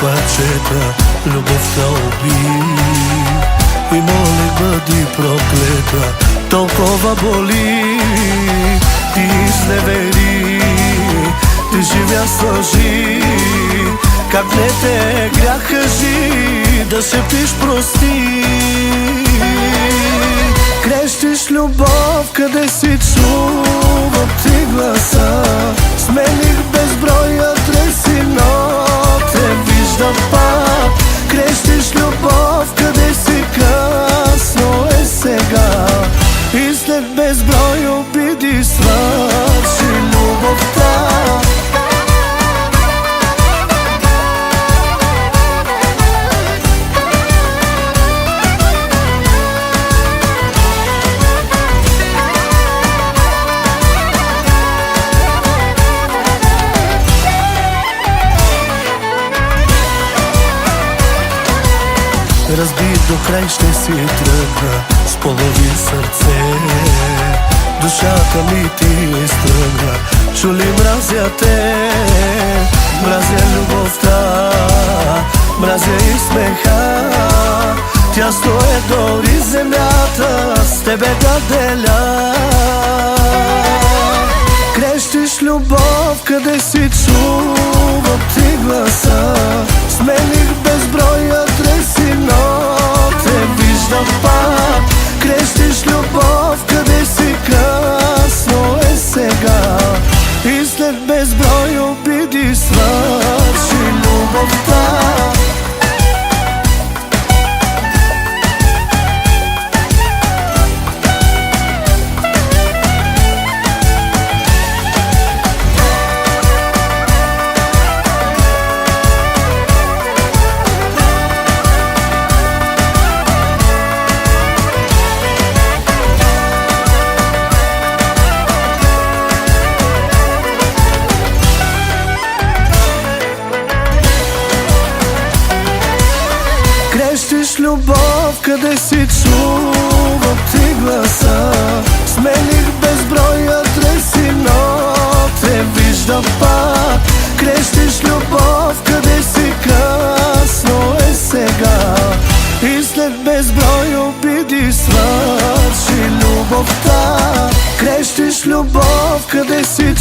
парчета, любовта уби. И моли, бъди проклета, толкова боли. Ти изневери, ти живя с лъжи. Как не те грях, кажи, да шептиш прости. Крещиш любов, къде си чувам ти гласа. Смених безброй адреси, но те виждам пак. Крещиш любов, къде си, късно е сега. И след безброй обиди свърши любовта. Разбит до край ще си тръгна с половин сърце. Душата ми ти изтръгна, чули мразя те. Мразя любовта, мразя и смеха. Тясно е дори земята с тебе да деля. Крещиш любов, къде си чувам ти гласа. Смених безброй адреси, но те виждам пак. Крещиш любов, къде си, късно е сега. И след безброй обиди свърши любовта. Крещиш любов, къде си чувам ти гласа. Смених безброй адреси, но те виждам пак. Крещиш любов, къде си, късно е сега. И след безброй обиди свърши любовта. Крещиш любов, къде си